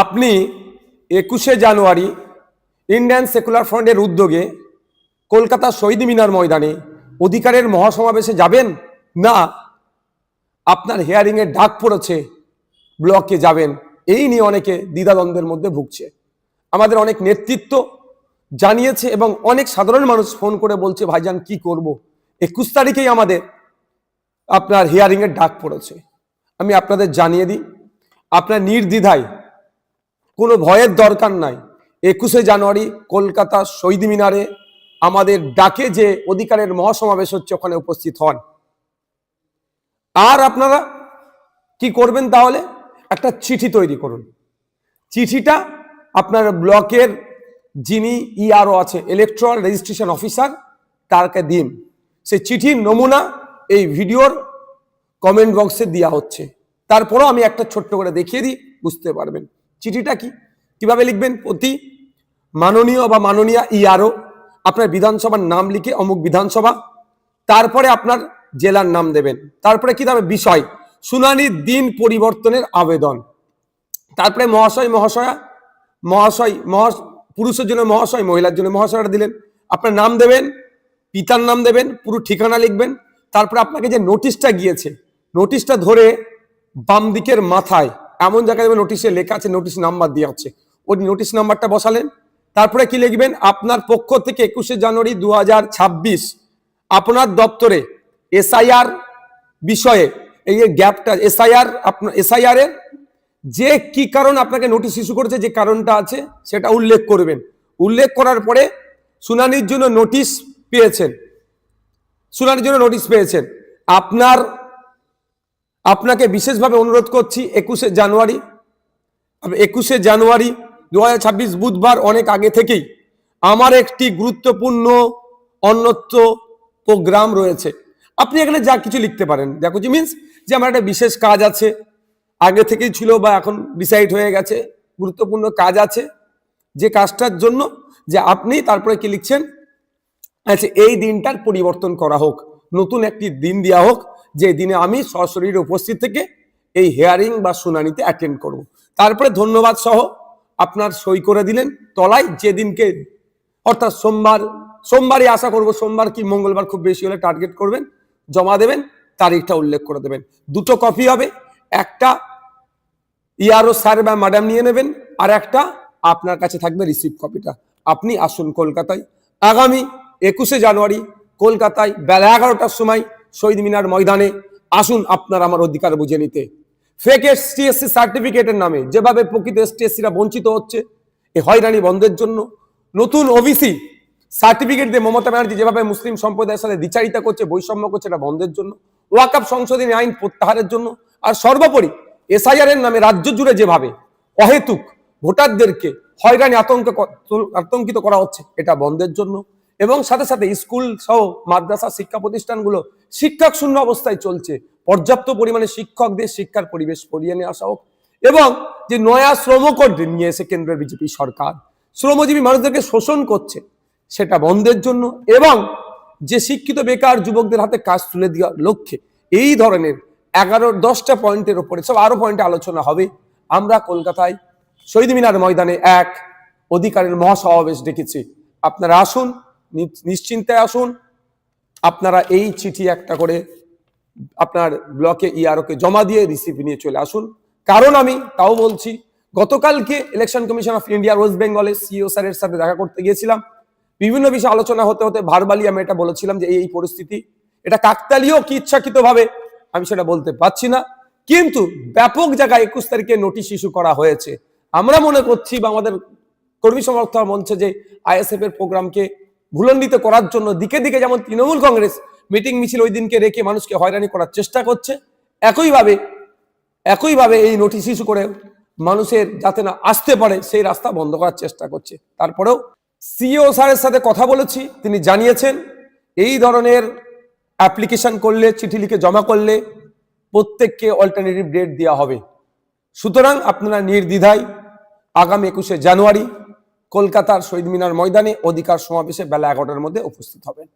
আপনি 21শে জানুয়ারি Indian secular ফ্রন্টের উদ্যোগে কলকাতা শহীদ মিনার ময়দানে অধিকারের মহাসমাবেশে যাবেন, না আপনার হিয়ারিং এর ডাক পড়েছে ব্লকে যাবেন, এই নিয়ে অনেকে দ্বিধাদ্বন্দ্বের মধ্যে ভুগছে। আমাদের অনেক নেতৃত্ব জানিয়েছে এবং অনেক সাধারণ মানুষ ফোন করে বলছে, ভাইজান কি করব, 21 তারিখেই আমাদের আপনার হিয়ারিং এর ডাক পড়েছে। আমি আপনাদের জানিয়ে দিই, আপনার নির্দ্বিধায়, কোনো ভয়ের দরকার নাই, 21শে জানুয়ারি কলকাতা শহীদ মিনারে আমাদের ডাকে যে অধিকারের মহাসমাবেশ হচ্ছে ওখানে উপস্থিত হন। আর আপনারা কি করবেন, তাহলে একটা চিঠি তৈরি করুন। চিঠিটা আপনার ব্লকের যিনি ইআরও আছে, ইলেকট্রাল রেজিস্ট্রেশন অফিসার, তারকে দিন। সেই চিঠির নমুনা এই ভিডিওর কমেন্ট বক্সে দেওয়া হচ্ছে। তারপরও আমি একটা ছোট্ট করে দেখিয়ে দিই, বুঝতে পারবেন চিঠিটা কিভাবে লিখবেন। প্রতি মাননীয় বা মাননীয়া ইআরও আপনার বিধানসভার নাম লিখে অমুক বিধানসভা, তারপরে আপনার জেলার নাম দেবেন, তারপরে কি দেবে বিষয়, শুনানির দিন পরিবর্তনের আবেদন, তারপরে মহাশয় মহাশয়া, মহাশয় পুরুষের জন্য মহাশয়, মহিলার জন্য মহাশয়টা দিলেন, আপনার নাম দেবেন, পিতার নাম দেবেন, পুরো ঠিকানা লিখবেন। তারপরে আপনাকে যে নোটিশটা গিয়েছে, নোটিশটা ধরে বাম দিকের মাথায় এমন জায়গায় নোটিশে লেখা আছে, নোটিশ নাম্বার দেওয়া হচ্ছে, ওই নোটিশ নাম্বারটা বসালেন। তারপরে কি লিখবেন, আপনার পক্ষ থেকে 21শে জানুয়ারি 2026 আপনার দপ্তরে এসআইআর বিষয়ে এই গ্যাপটা, এসআইআর এর যে কি কারণ আপনাকে নোটিশ ইস্যু করেছে, যে কারণটা আছে সেটা উল্লেখ করবেন। উল্লেখ করার পরে শুনানির জন্য নোটিশ পেয়েছেন, আপনাকে বিশেষভাবে অনুরোধ করছি 21শে জানুয়ারি 2026 বুধবার অনেক আগে থেকেই আমার একটি গুরুত্বপূর্ণ অন্যত্র প্রোগ্রাম রয়েছে। আপনি এখানে যা কিছু লিখতে পারেন, যা কিছু মিনস যে আমার একটা বিশেষ কাজ আছে, আগে থেকেই ছিল বা এখন ডিসাইড হয়ে গেছে, গুরুত্বপূর্ণ কাজ আছে, যে কাজটার জন্য যে আপনি তারপরে কি লিখছেন, আচ্ছা এই দিনটার পরিবর্তন করা হোক, নতুন একটি দিন দেওয়া হোক, যে দিনে আমি সশরীরে উপস্থিত থেকে এই হিয়ারিং বা শুনানিতে অ্যাটেন্ড করব। তারপরে ধন্যবাদ সহ আপনার সই করে দিলেন তলায়, যেদিনকে অর্থাৎ সোমবারই আশা করব, সোমবার কি মঙ্গলবার খুব বেশি হলে টার্গেট করবেন, জমা দেবেন, তারিখটা উল্লেখ করে দেবেন। দুটো কপি হবে, একটা ইআরও স্যার বা ম্যাডাম নিয়ে নেবেন, আর একটা আপনার কাছে থাকবে রিসিভ কপিটা। আপনি আসুন কলকাতায় আগামী 21শে জানুয়ারি কলকাতায় বেলা 11টার সময় শহীদ মিনার ময়দানে আসুন, আপনার আমার অধিকার বুঝে নিতে। ফেক এসটি/এসসি সার্টিফিকেটের নামে যেভাবে প্রকৃত এসটি/এসসিরা বঞ্চিত হচ্ছে, এই হয়রানি বন্ধের জন্য, নতুন ওবিসি সার্টিফিকেট দিয়ে মমতা ব্যানার্জি যেভাবে মুসলিম সম্প্রদায়ের সাথে দ্বিচারিতা করছে, বৈষম্য করছে, এটা বন্ধের জন্য, ওয়াকফ সংশোধনী আইন প্রত্যাহারের জন্য, আর সর্বোপরি এসআইআর এর নামে রাজ্য জুড়ে যেভাবে অহেতুক ভোটারদেরকে হয়রানি আতঙ্কিত করা হচ্ছে, এটা বন্ধের জন্য, এবং সাথে সাথে স্কুল সহ মাদ্রাসা শিক্ষা প্রতিষ্ঠানগুলো শিক্ষক শূন্য অবস্থায় চলছে, পর্যাপ্ত পরিমাণে শিক্ষকদের শিক্ষার পরিবেশ করিয়ে নিয়ে আসা হোক, এবং যে নয়া শ্রমকোড নিয়ে এসে কেন্দ্রের বিজেপি সরকার শ্রমজীবী মানুষদেরকে শোষণ করছে, সেটা বন্ধের জন্য, এবং যে শিক্ষিত বেকার যুবকদের হাতে কাজ তুলে দেওয়ার লক্ষ্যে এই ধরনের 11-10টা পয়েন্টের উপরে সব আরো পয়েন্টে আলোচনা হবে। আমরা কলকাতায় শহীদ মিনার ময়দানে এক অধিকারের মহাসমাবেশ ডেকেছি। আপনারা আসুন, নিশ্চিন্তে আসুন, আপনারা এই চিঠি একটা করে আপনার ব্লকে ইআরওকে জমা দিয়ে রিসিভ নিয়ে চলে আসুন। কারণ আমি তাও বলছি, গতকালকে election commission of India West বেঙ্গলের সিইও স্যারের সাথে দেখা করতে গিয়েছিলাম। বিভিন্ন বিষয়ে আলোচনা হতে হতে ভার্বালি আমি এটা বলেছিলাম যে এই পরিস্থিতি, এটা কাকতালীয় কি ইচ্ছাকৃত ভাবে আমি সেটা বলতে পারছি না, কিন্তু ব্যাপক জায়গায় 21 তারিখে নোটিশ ইস্যু করা হয়েছে। আমরা মনে করছি বা আমাদের কর্মী সমর্থক মঞ্চে যে আইএসএফ এর প্রোগ্রামকে ভুলণ্ডিত করার জন্য দিকে দিকে যেমন তৃণমূল কংগ্রেস মিটিং মিছিল ওই দিনকে রেখে মানুষকে হয়রানি করার চেষ্টা করছে, একইভাবে এই নোটিশ ইস্যু করে মানুষের যাতে না আসতে পারে সেই রাস্তা বন্ধ করার চেষ্টা করছে। তারপরেও সিইও স্যারের সাথে কথা বলেছি, তিনি জানিয়েছেন এই ধরনের অ্যাপ্লিকেশন করলে, চিঠি লিখে জমা করলে প্রত্যেককে অল্টারনেটিভ ডেট দেওয়া হবে। সুতরাং আপনারা নির্দ্বিধায় আগামী 21শে জানুয়ারি কলকাতার শহীদ মিনার ময়দানে অধিকার সমাবেশে বেলা 11টার মধ্যে উপস্থিত হবেন।